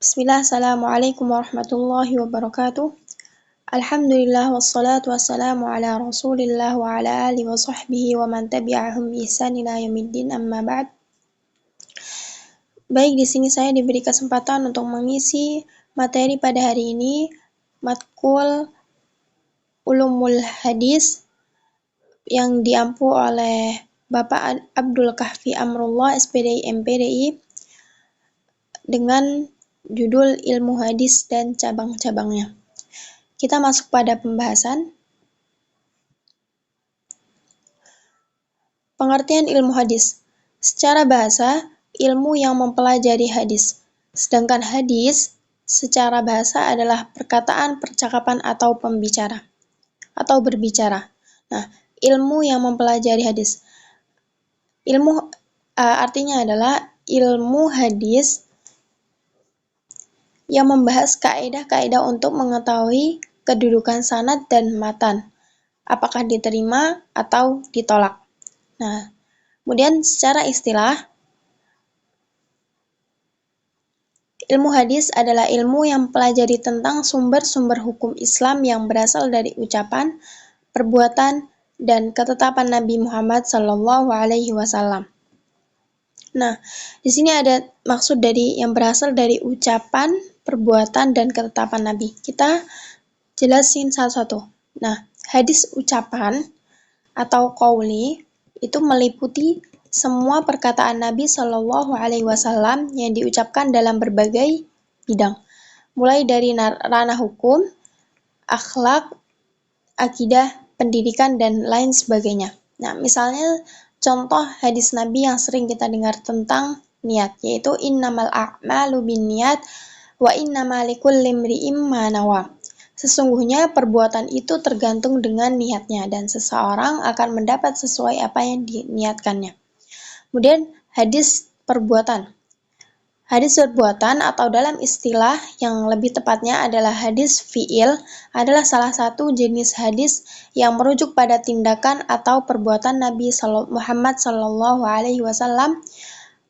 Bismillah, Assalamualaikum warahmatullahi wabarakatuh. Alhamdulillah wassalatu wassalamu ala Rasulillah wa ala alihi wa sahbihi wa man tabi'ahum bi ihsan ila yaumiddin amma ba'd. Baik, di sini saya diberi kesempatan untuk mengisi materi pada hari ini, matkul Ulumul Hadis yang diampu oleh Bapak Abdul Kahfi Amrullah SPDI MPDI dengan judul Ilmu Hadis dan Cabang-cabangnya. Kita masuk pada pembahasan. Pengertian ilmu hadis. Secara bahasa, ilmu yang mempelajari hadis. Sedangkan hadis secara bahasa adalah perkataan, percakapan atau pembicara atau berbicara. Nah, ilmu yang mempelajari hadis. Ilmu artinya adalah ilmu hadis yang membahas kaidah-kaidah untuk mengetahui kedudukan sanad dan matan, apakah diterima atau ditolak. Nah, kemudian secara istilah, ilmu hadis adalah ilmu yang mempelajari tentang sumber-sumber hukum Islam yang berasal dari ucapan, perbuatan, dan ketetapan Nabi Muhammad SAW. Nah, di sini ada maksud dari yang berasal dari ucapan, perbuatan, dan ketetapan Nabi. Kita jelasin satu-satu. Nah, hadis ucapan atau qauli itu meliputi semua perkataan Nabi Shallallahu Alaihi Wasallam yang diucapkan dalam berbagai bidang, mulai dari ranah hukum, akhlak, akidah, pendidikan, dan lain sebagainya. Nah, misalnya contoh hadis Nabi yang sering kita dengar tentang niat, yaitu innamal a'malu binniyat wa innamal likulli imri'in ma nawa. Sesungguhnya perbuatan itu tergantung dengan niatnya dan seseorang akan mendapat sesuai apa yang diniatkannya. Kemudian hadis perbuatan. Hadis perbuatan atau dalam istilah yang lebih tepatnya adalah hadis fi'il adalah salah satu jenis hadis yang merujuk pada tindakan atau perbuatan Nabi Muhammad SAW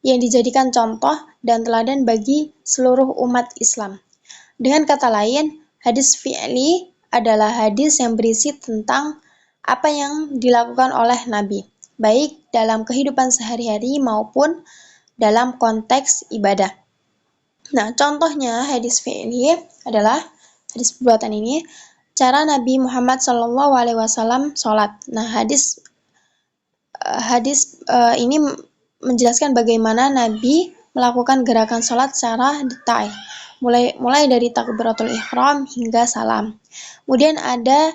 yang dijadikan contoh dan teladan bagi seluruh umat Islam. Dengan kata lain, hadis fi'li adalah hadis yang berisi tentang apa yang dilakukan oleh Nabi, baik dalam kehidupan sehari-hari maupun dalam konteks ibadah. Nah, contohnya hadis fi'li adalah hadis perbuatan ini, cara Nabi Muhammad SAW sholat. Nah, hadis ini menjelaskan bagaimana Nabi melakukan gerakan sholat secara detail. Mulai dari takbiratul ihram hingga salam. Kemudian ada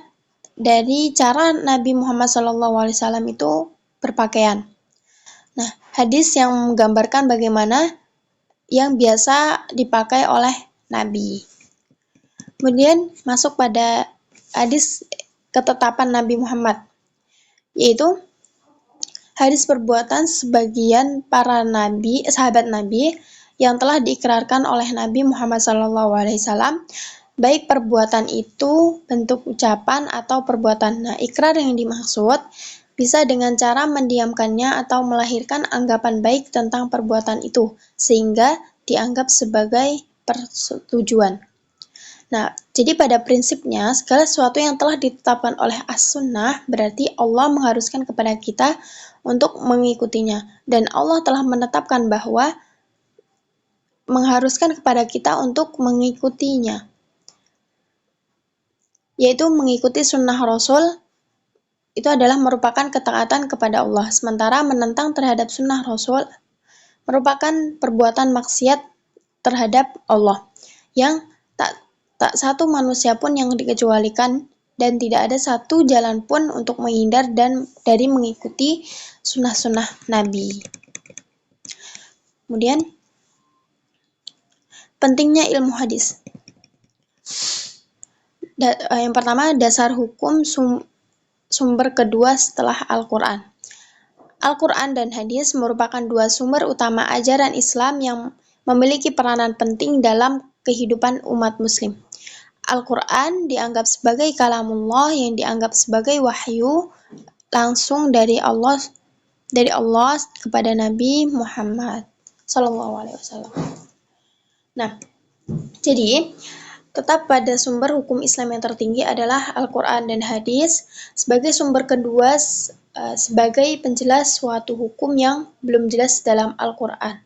dari cara Nabi Muhammad SAW itu berpakaian. Nah, hadis yang menggambarkan bagaimana yang biasa dipakai oleh Nabi. Kemudian masuk pada hadis ketetapan Nabi Muhammad, yaitu hadis perbuatan sebagian para nabi, sahabat Nabi yang telah diikrarkan oleh Nabi Muhammad SAW, baik perbuatan itu bentuk ucapan atau perbuatan. Nah, ikrar yang dimaksud bisa dengan cara mendiamkannya atau melahirkan anggapan baik tentang perbuatan itu, sehingga dianggap sebagai persetujuan. Nah, jadi pada prinsipnya, segala sesuatu yang telah ditetapkan oleh as-sunnah berarti Allah mengharuskan kepada kita untuk mengikutinya. Dan Allah telah menetapkan bahwa mengharuskan kepada kita untuk mengikutinya, yaitu mengikuti sunnah Rasul itu adalah merupakan ketaatan kepada Allah, sementara menentang terhadap sunnah Rasul merupakan perbuatan maksiat terhadap Allah yang tak satu manusia pun yang dikecualikan dan tidak ada satu jalan pun untuk menghindar dan dari mengikuti sunnah-sunnah Nabi. Kemudian pentingnya ilmu hadis. Yang pertama, dasar hukum sumber kedua setelah Al-Quran. Al-Quran dan hadis merupakan dua sumber utama ajaran Islam yang memiliki peranan penting dalam kehidupan umat muslim. Al-Quran dianggap sebagai kalamullah yang dianggap sebagai wahyu langsung dari Allah kepada Nabi Muhammad SAW. Nah, Jadi, tetap pada sumber hukum Islam yang tertinggi adalah Al-Quran dan Hadis sebagai sumber kedua sebagai penjelas suatu hukum yang belum jelas dalam Al-Quran.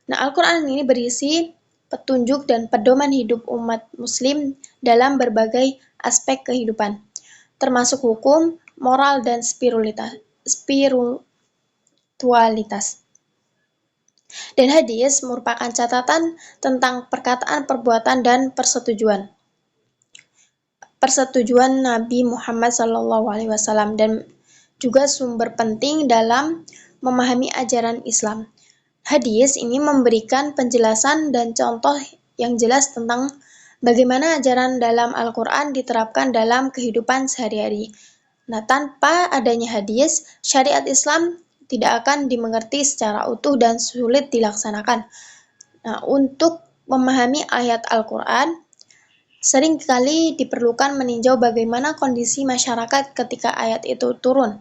Nah, Al-Quran ini berisi petunjuk dan pedoman hidup umat muslim dalam berbagai aspek kehidupan, termasuk hukum, moral, dan spiritualitas. Dan hadis merupakan catatan tentang perkataan, perbuatan, dan persetujuan Nabi Muhammad SAW dan juga sumber penting dalam memahami ajaran Islam. Hadis ini memberikan penjelasan dan contoh yang jelas tentang bagaimana ajaran dalam Al-Quran diterapkan dalam kehidupan sehari-hari. Nah, tanpa adanya hadis, syariat Islam tidak akan dimengerti secara utuh dan sulit dilaksanakan. Nah, untuk memahami ayat Al-Quran, seringkali diperlukan meninjau bagaimana kondisi masyarakat ketika ayat itu turun,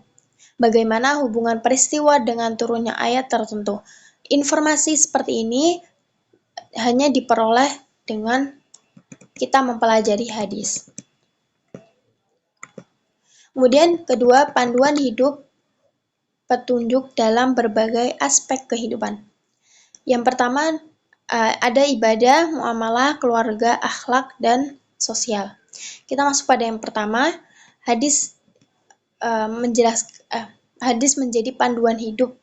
bagaimana hubungan peristiwa dengan turunnya ayat tertentu. Informasi seperti ini hanya diperoleh dengan kita mempelajari hadis. Kemudian kedua, panduan hidup petunjuk dalam berbagai aspek kehidupan. Yang pertama, ada ibadah, muamalah, keluarga, akhlak, dan sosial. Kita masuk pada yang pertama, hadis hadis menjadi panduan hidup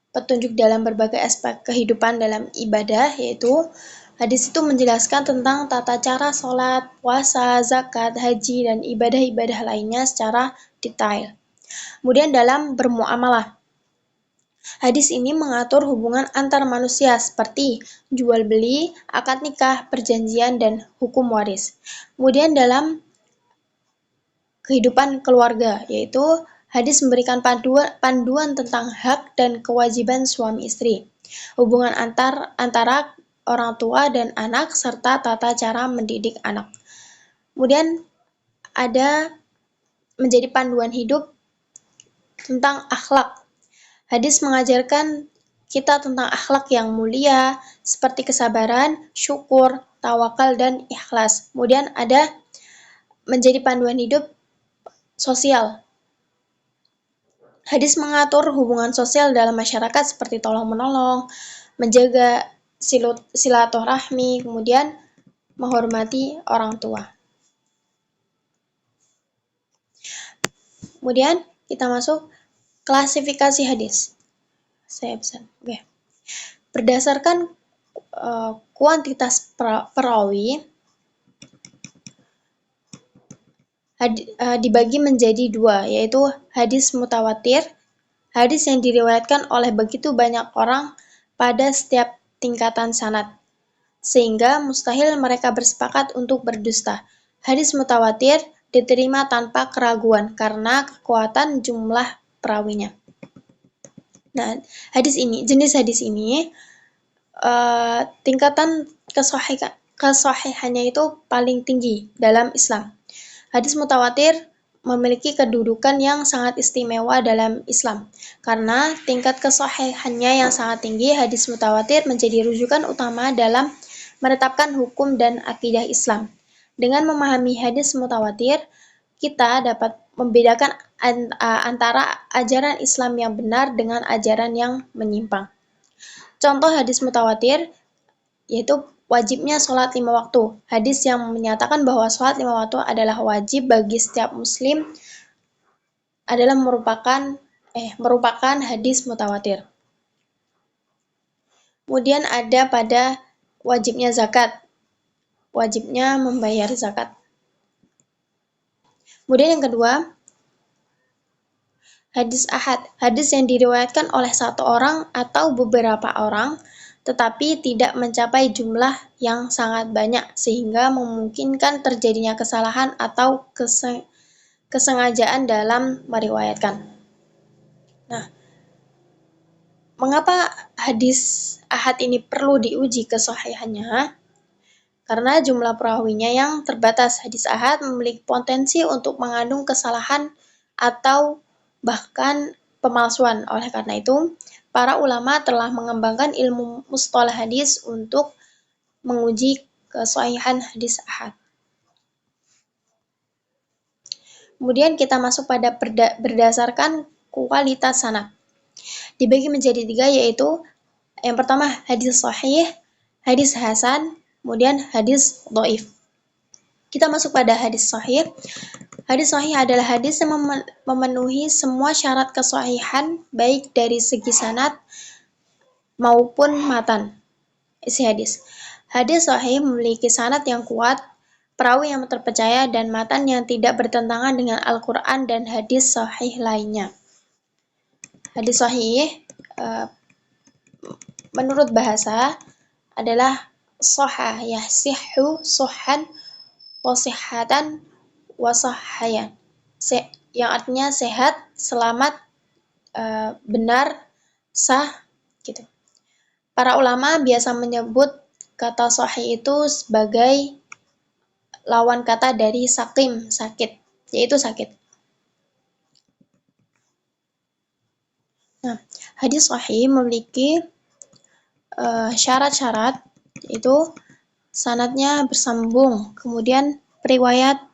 petunjuk dalam berbagai aspek kehidupan dalam ibadah, yaitu hadis itu menjelaskan tentang tata cara sholat, puasa, zakat, haji, dan ibadah-ibadah lainnya secara detail. Kemudian dalam bermuamalah, hadis ini mengatur hubungan antar manusia seperti jual beli, akad nikah, perjanjian, dan hukum waris. Kemudian dalam kehidupan keluarga, yaitu hadis memberikan panduan tentang hak dan kewajiban suami istri, hubungan antara orang tua dan anak, serta tata cara mendidik anak. Kemudian ada menjadi panduan hidup tentang akhlak. Hadis mengajarkan kita tentang akhlak yang mulia, seperti kesabaran, syukur, tawakal, dan ikhlas. Kemudian ada menjadi panduan hidup sosial. Hadis mengatur hubungan sosial dalam masyarakat seperti tolong-menolong, menjaga silaturahmi, kemudian menghormati orang tua. Kemudian kita masuk klasifikasi hadis. Oke. Berdasarkan kuantitas perawi, dibagi menjadi dua, yaitu hadis mutawatir, hadis yang diriwayatkan oleh begitu banyak orang pada setiap tingkatan sanad, sehingga mustahil mereka bersepakat untuk berdusta. Hadis mutawatir diterima tanpa keraguan karena kekuatan jumlah perawinya. Nah, jenis hadis ini tingkatan kesahihannya itu paling tinggi dalam Islam. Hadis mutawatir memiliki kedudukan yang sangat istimewa dalam Islam. Karena tingkat kesahihannya yang sangat tinggi, hadis mutawatir menjadi rujukan utama dalam menetapkan hukum dan akidah Islam. Dengan memahami hadis mutawatir, kita dapat membedakan antara ajaran Islam yang benar dengan ajaran yang menyimpang. Contoh hadis mutawatir yaitu wajibnya sholat 5 waktu. Hadis yang menyatakan bahwa sholat 5 waktu adalah wajib bagi setiap muslim adalah merupakan hadis mutawatir. Kemudian ada pada wajibnya zakat, wajibnya membayar zakat. Kemudian yang kedua, hadis ahad, hadis yang diriwayatkan oleh satu orang atau beberapa orang, tetapi tidak mencapai jumlah yang sangat banyak sehingga memungkinkan terjadinya kesalahan atau kesengajaan dalam meriwayatkan. Nah, mengapa hadis ahad ini perlu diuji kesahihannya? Karena jumlah perawinya yang terbatas. Hadis ahad memiliki potensi untuk mengandung kesalahan atau bahkan pemalsuan. Oleh karena itu, para ulama telah mengembangkan ilmu mustalah hadis untuk menguji kesahihan hadis ahad. Kemudian kita masuk pada berdasarkan kualitas sanad. Dibagi menjadi 3, yaitu yang pertama hadis sahih, hadis hasan, kemudian hadis dhaif. Kita masuk pada hadis sahih. Hadis sahih adalah hadis yang memenuhi semua syarat kesahihan baik dari segi sanad maupun matan. Isi hadis. Hadis sahih memiliki sanad yang kuat, perawi yang terpercaya, dan matan yang tidak bertentangan dengan Al-Quran dan hadis sahih lainnya. Hadis sahih menurut bahasa adalah sahah yasihhu sahhan wa sihhatan wa sahhayan, yang artinya sehat, selamat, benar, sah gitu. Para ulama biasa menyebut kata sahih itu sebagai lawan kata dari sakim, sakit, yaitu sakit. Nah, hadis sahih memiliki syarat-syarat, yaitu sanadnya bersambung, kemudian periwayat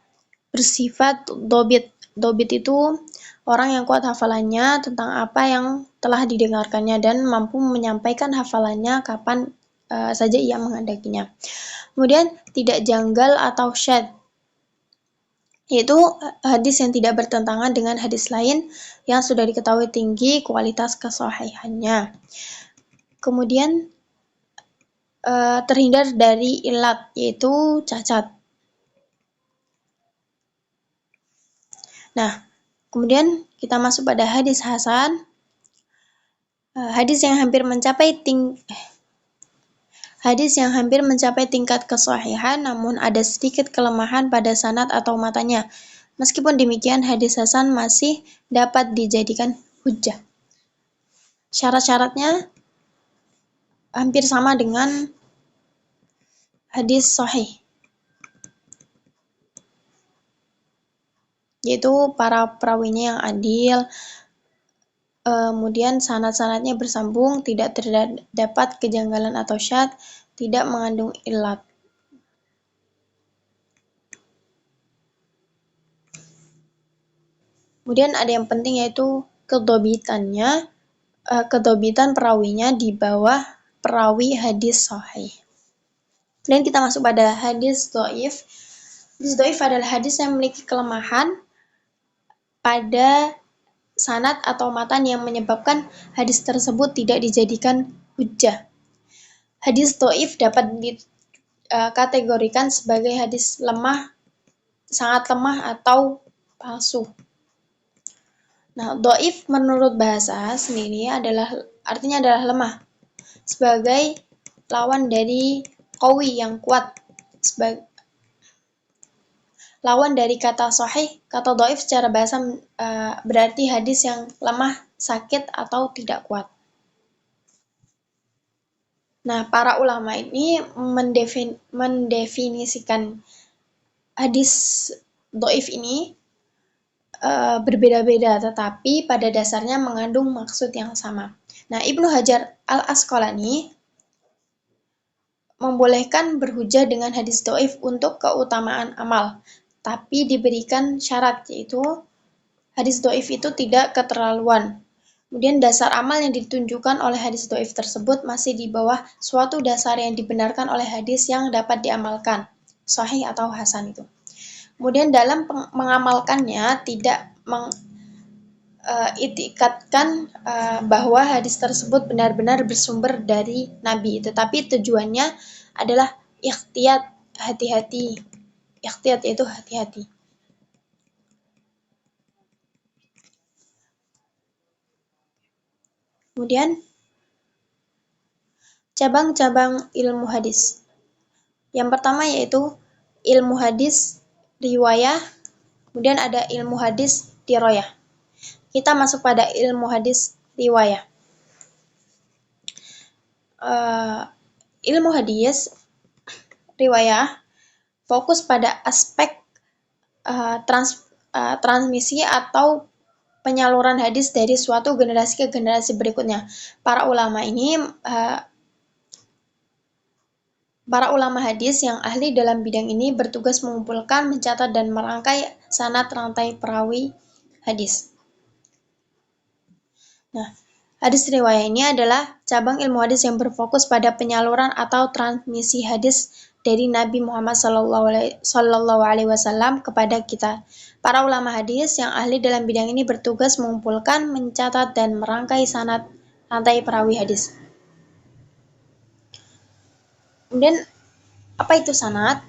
bersifat dobit. Dobit itu orang yang kuat hafalannya tentang apa yang telah didengarkannya dan mampu menyampaikan hafalannya kapan saja ia menghendakinya. Kemudian tidak janggal atau syadz, yaitu hadis yang tidak bertentangan dengan hadis lain yang sudah diketahui tinggi kualitas kesahihannya. Kemudian terhindar dari ilat, yaitu cacat. Nah, kemudian kita masuk pada hadis hasan. Hadis yang hampir mencapai tingkat kesahihan namun ada sedikit kelemahan pada sanad atau matanya. Meskipun demikian, hadis hasan masih dapat dijadikan hujjah. Syarat-syaratnya hampir sama dengan hadis sahih, yaitu para perawinya yang adil, kemudian sanad-sanadnya bersambung, tidak terdapat kejanggalan atau syadz, tidak mengandung illat. Kemudian ada yang penting, yaitu kedobitan perawinya di bawah perawi hadis sahih. Dan kita masuk pada hadis dhaif. Hadis dhaif adalah hadis yang memiliki kelemahan pada sanad atau matan yang menyebabkan hadis tersebut tidak dijadikan hujjah. Hadis dhaif dapat dikategorikan sebagai hadis lemah, sangat lemah, atau palsu. Nah, dhaif menurut bahasa sendiri artinya adalah lemah, sebagai lawan dari qawi yang kuat. Lawan dari kata sahih, kata dhaif secara bahasa berarti hadis yang lemah, sakit, atau tidak kuat. Nah, para ulama ini mendefinisikan hadis dhaif ini berbeda-beda, tetapi pada dasarnya mengandung maksud yang sama. Nah, Ibnu Hajar al-Asqalani membolehkan berhujjah dengan hadis dhaif untuk keutamaan amal, tapi diberikan syarat, yaitu hadis dhaif itu tidak keterlaluan. Kemudian dasar amal yang ditunjukkan oleh hadis dhaif tersebut masih di bawah suatu dasar yang dibenarkan oleh hadis yang dapat diamalkan, sahih atau hasan itu. Kemudian dalam mengamalkannya tidak mengitikadkan bahwa hadis tersebut benar-benar bersumber dari Nabi, tetapi tujuannya adalah ikhtiyat, hati-hati. Ikhtiyat yaitu hati-hati. Kemudian cabang-cabang ilmu hadis. Yang pertama yaitu ilmu hadis riwayah, kemudian ada ilmu hadis dirayah. Kita masuk pada ilmu hadis riwayah. Ilmu hadis riwayah fokus pada aspek transmisi atau penyaluran hadis dari suatu generasi ke generasi berikutnya. Para ulama ini Para ulama hadis yang ahli dalam bidang ini bertugas mengumpulkan, mencatat, dan merangkai sanad rantai perawi hadis. Nah, hadis riwayah ini adalah cabang ilmu hadis yang berfokus pada penyaluran atau transmisi hadis dari Nabi Muhammad SAW kepada kita. Para ulama hadis yang ahli dalam bidang ini bertugas mengumpulkan, mencatat, dan merangkai sanad rantai perawi hadis. Kemudian, apa itu sanad?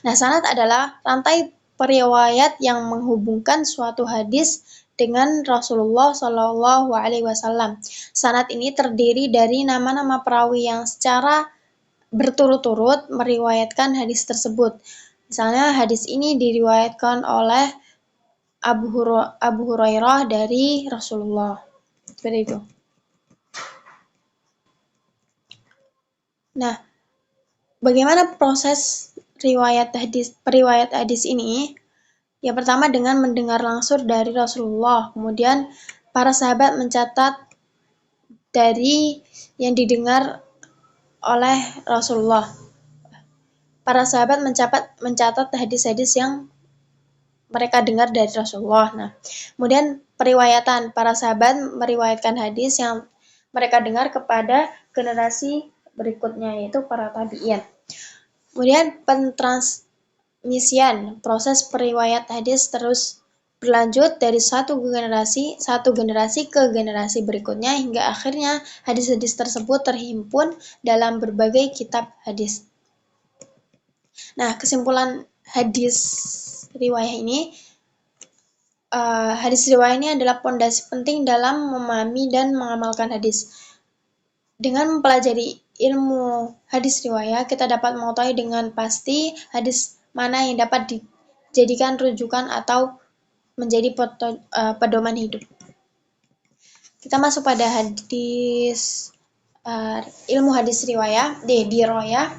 Nah, sanad adalah rantai periwayat yang menghubungkan suatu hadis dengan Rasulullah Shallallahu Alaihi Wasallam. Sanad ini terdiri dari nama-nama perawi yang secara berturut-turut meriwayatkan hadis tersebut. Misalnya hadis ini diriwayatkan oleh Abu Hurairah dari Rasulullah. Seperti itu. Nah, bagaimana proses periwayat hadis ini? Yang pertama dengan mendengar langsung dari Rasulullah. Kemudian para sahabat mencatat dari yang didengar oleh Rasulullah. Para sahabat mencatat hadis-hadis yang mereka dengar dari Rasulullah. Nah, kemudian periwayatan, para sahabat meriwayatkan hadis yang mereka dengar kepada generasi berikutnya, yaitu para tabi'in. Kemudian pentransmisian, proses periwayat hadis terus berlanjut dari satu generasi ke generasi berikutnya hingga akhirnya hadis-hadis tersebut terhimpun dalam berbagai kitab hadis. Nah, kesimpulan hadis riwayah ini, hadis riwayah ini adalah pondasi penting dalam memahami dan mengamalkan hadis. Dengan mempelajari ilmu hadis riwayah, kita dapat mengetahui dengan pasti hadis mana yang dapat dijadikan rujukan atau menjadi pedoman hidup. Kita masuk pada hadis ilmu hadis riwayah, diroyah.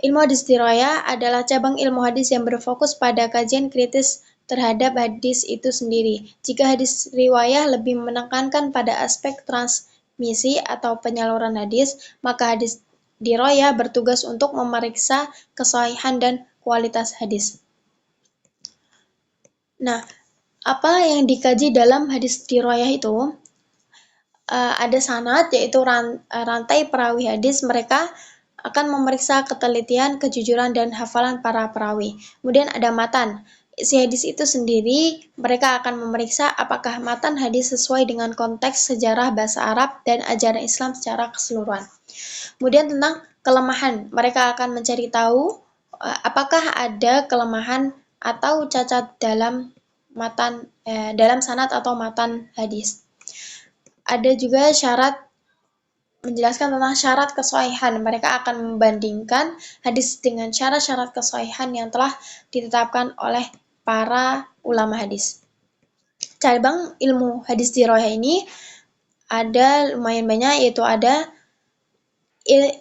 Ilmu hadis diroyah adalah cabang ilmu hadis yang berfokus pada kajian kritis terhadap hadis itu sendiri. Jika hadis riwayah lebih menekankan pada aspek transmisi atau penyaluran hadis, maka hadis diroyah bertugas untuk memeriksa kesahihan dan kualitas hadis. Nah, apa yang dikaji dalam hadis diroyah itu? Ada sanad, yaitu rantai perawi hadis. Mereka akan memeriksa ketelitian, kejujuran, dan hafalan para perawi. Kemudian ada matan. Isi hadis itu sendiri, mereka akan memeriksa apakah matan hadis sesuai dengan konteks sejarah bahasa Arab dan ajaran Islam secara keseluruhan. Kemudian tentang kelemahan, mereka akan mencari tahu apakah ada kelemahan atau cacat dalam dalam sanad atau matan hadis. Ada juga menjelaskan tentang syarat kesahihan. Mereka akan membandingkan hadis dengan syarat-syarat kesahihan yang telah ditetapkan oleh para ulama hadis. Cabang ilmu hadis diroyah ini ada lumayan banyak, yaitu ada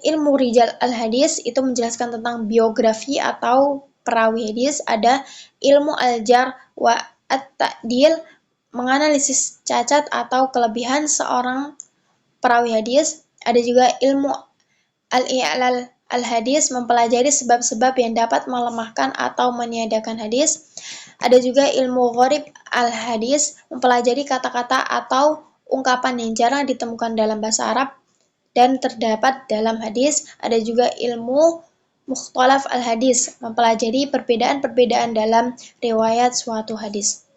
ilmu rijal al-hadis, itu menjelaskan tentang biografi atau perawi hadis. Ada ilmu al-jar wa at-ta'dil, menganalisis cacat atau kelebihan seorang perawi hadis. Ada juga ilmu al-i'lal al-hadis, mempelajari sebab-sebab yang dapat melemahkan atau meniadakan hadis. Ada juga ilmu gharib al-hadis, mempelajari kata-kata atau ungkapan yang jarang ditemukan dalam bahasa Arab dan terdapat dalam hadis. Ada juga ilmu mukhtalaf al-hadis, mempelajari perbedaan-perbedaan dalam riwayat suatu hadis.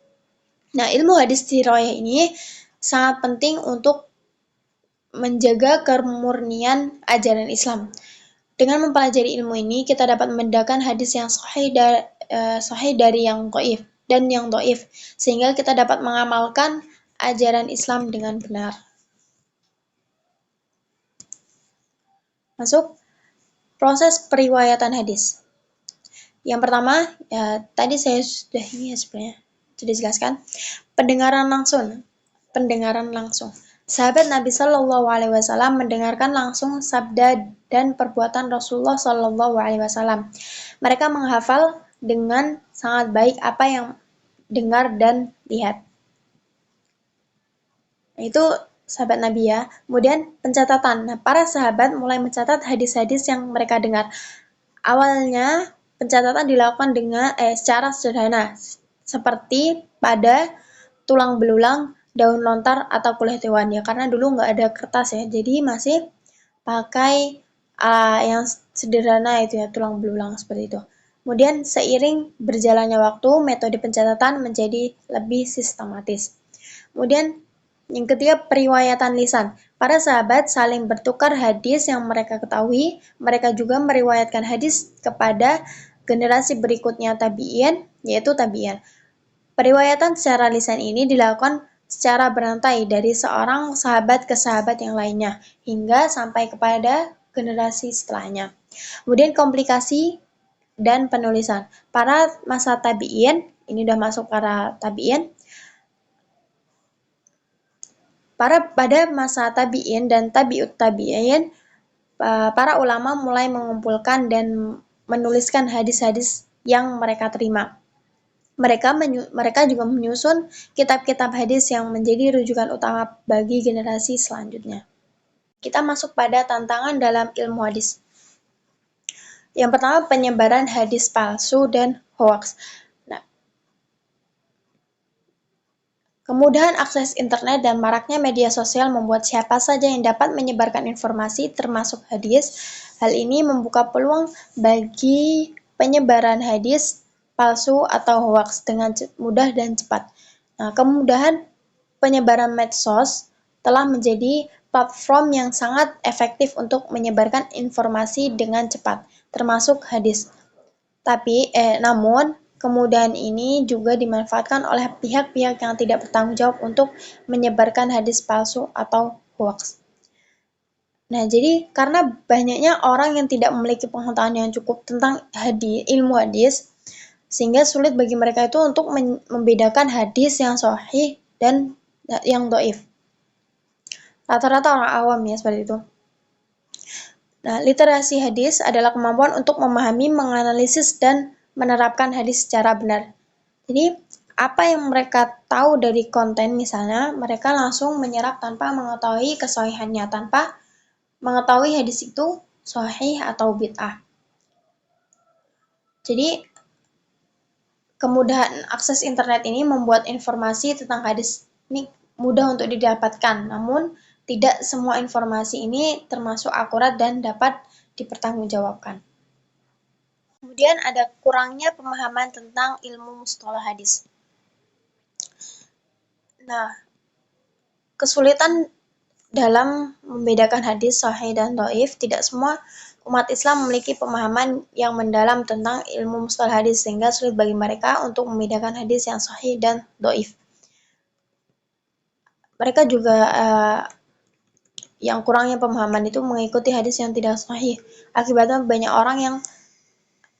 Nah, ilmu hadis riwayah ini sangat penting untuk menjaga kemurnian ajaran Islam. Dengan mempelajari ilmu ini, kita dapat membedakan hadis yang sahih dari yang dhaif dan yang dhaif, sehingga kita dapat mengamalkan ajaran Islam dengan benar. Masuk proses periwayatan hadis. Yang pertama, tadi saya sudah jelaskan, pendengaran langsung. Sahabat Nabi Shallallahu Alaihi Wasallam mendengarkan langsung sabda dan perbuatan Rasulullah Shallallahu Alaihi Wasallam. Mereka menghafal dengan sangat baik apa yang dengar dan lihat. Itu sahabat Nabi ya. Kemudian pencatatan. Nah, para sahabat mulai mencatat hadis-hadis yang mereka dengar. Awalnya pencatatan dilakukan dengan secara sederhana, seperti pada tulang belulang, daun lontar atau kulit hewan ya. Karena dulu nggak ada kertas ya, jadi masih pakai yang sederhana itu ya, tulang belulang seperti itu. Kemudian seiring berjalannya waktu, metode pencatatan menjadi lebih sistematis. Kemudian yang ketiga, periwayatan lisan. Para sahabat saling bertukar hadis yang mereka ketahui. Mereka juga meriwayatkan hadis kepada generasi berikutnya tabi'in, yaitu tabi'in. Periwayatan secara lisan ini dilakukan secara berantai dari seorang sahabat ke sahabat yang lainnya, hingga sampai kepada generasi setelahnya. Kemudian komplikasi dan penulisan. Para masa tabi'in, ini udah masuk para tabi'in, pada masa tabi'in dan tabi'ut tabi'in, para ulama mulai mengumpulkan dan menuliskan hadis-hadis yang mereka terima. Mereka juga menyusun kitab-kitab hadis yang menjadi rujukan utama bagi generasi selanjutnya. Kita masuk pada tantangan dalam ilmu hadis. Yang pertama, penyebaran hadis palsu dan hoax. Nah, kemudahan akses internet dan maraknya media sosial membuat siapa saja yang dapat menyebarkan informasi, termasuk hadis. Hal ini membuka peluang bagi penyebaran hadis palsu atau hoax dengan mudah dan cepat. Nah, kemudahan penyebaran medsos telah menjadi platform yang sangat efektif untuk menyebarkan informasi dengan cepat, termasuk hadis. Namun, kemudahan ini juga dimanfaatkan oleh pihak-pihak yang tidak bertanggung jawab untuk menyebarkan hadis palsu atau hoax. Nah, jadi karena banyaknya orang yang tidak memiliki pengetahuan yang cukup tentang ilmu hadis, sehingga sulit bagi mereka itu untuk membedakan hadis yang sahih dan yang dhaif. Rata-rata orang awam ya seperti itu. Nah, literasi hadis adalah kemampuan untuk memahami, menganalisis, dan menerapkan hadis secara benar. Jadi, apa yang mereka tahu dari konten misalnya, mereka langsung menyerap tanpa mengetahui kesahihannya, tanpa mengetahui hadis itu sahih atau bid'ah. Jadi, kemudahan akses internet ini membuat informasi tentang hadis ini mudah untuk didapatkan, namun tidak semua informasi ini termasuk akurat dan dapat dipertanggungjawabkan. Kemudian ada kurangnya pemahaman tentang ilmu mustalah hadis. Nah, kesulitan dalam membedakan hadis sahih dan dhaif. Tidak semua umat Islam memiliki pemahaman yang mendalam tentang ilmu mustalah hadis, sehingga sulit bagi mereka untuk membedakan hadis yang sahih dan dhaif. Mereka juga yang kurangnya pemahaman itu mengikuti hadis yang tidak sahih. Akibatnya banyak orang yang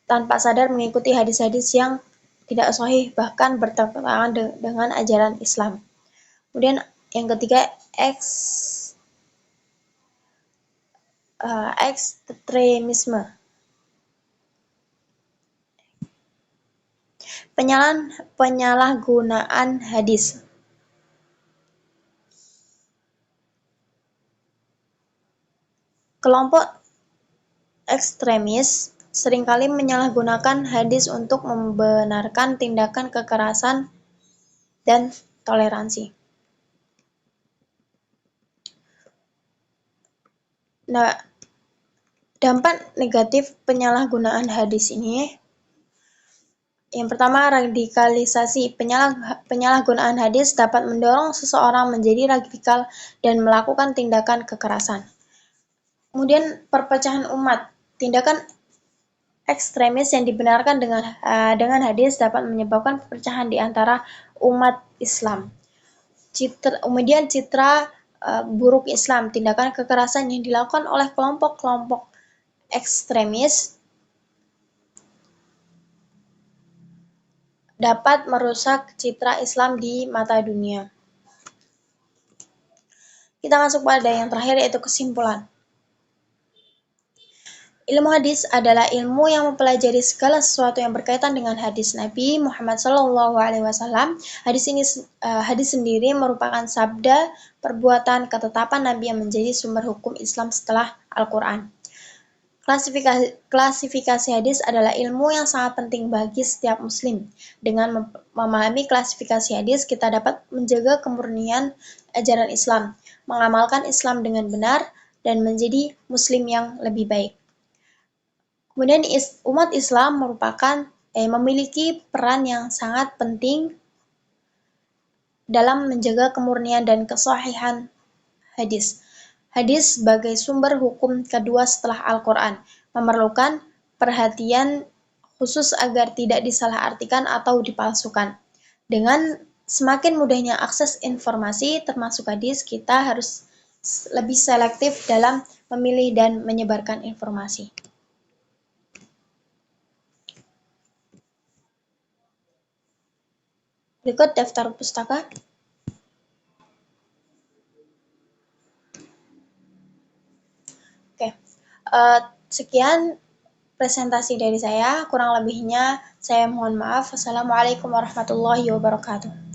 tanpa sadar mengikuti hadis-hadis yang tidak sahih, bahkan bertentangan dengan ajaran Islam. Kemudian yang ketiga, ekstremisme. Penyalahgunaan hadis. Kelompok ekstremis seringkali menyalahgunakan hadis untuk membenarkan tindakan kekerasan dan toleransi. Nah, dampak negatif penyalahgunaan hadis ini, yang pertama, radikalisasi. Penyalahgunaan hadis dapat mendorong seseorang menjadi radikal dan melakukan tindakan kekerasan. Kemudian perpecahan umat. Tindakan ekstremis yang dibenarkan dengan hadis dapat menyebabkan perpecahan di antara umat Islam. Kemudian citra buruk Islam. Tindakan kekerasan yang dilakukan oleh kelompok-kelompok ekstremis dapat merusak citra Islam di mata dunia. Kita masuk pada yang terakhir, yaitu kesimpulan. Ilmu hadis adalah ilmu yang mempelajari segala sesuatu yang berkaitan dengan hadis Nabi Muhammad SAW. Hadis sendiri merupakan sabda, perbuatan, ketetapan Nabi yang menjadi sumber hukum Islam setelah Al-Quran. Klasifikasi hadis adalah ilmu yang sangat penting bagi setiap muslim. Dengan memahami klasifikasi hadis, kita dapat menjaga kemurnian ajaran Islam, mengamalkan Islam dengan benar, dan menjadi muslim yang lebih baik. Kemudian umat Islam memiliki peran yang sangat penting dalam menjaga kemurnian dan kesahihan hadis. Hadis sebagai sumber hukum kedua setelah Al-Quran memerlukan perhatian khusus agar tidak disalahartikan atau dipalsukan. Dengan semakin mudahnya akses informasi termasuk hadis, kita harus lebih selektif dalam memilih dan menyebarkan informasi. Berikut daftar pustaka. Oke, sekian presentasi dari saya. Kurang lebihnya saya mohon maaf. Wassalamualaikum warahmatullahi wabarakatuh.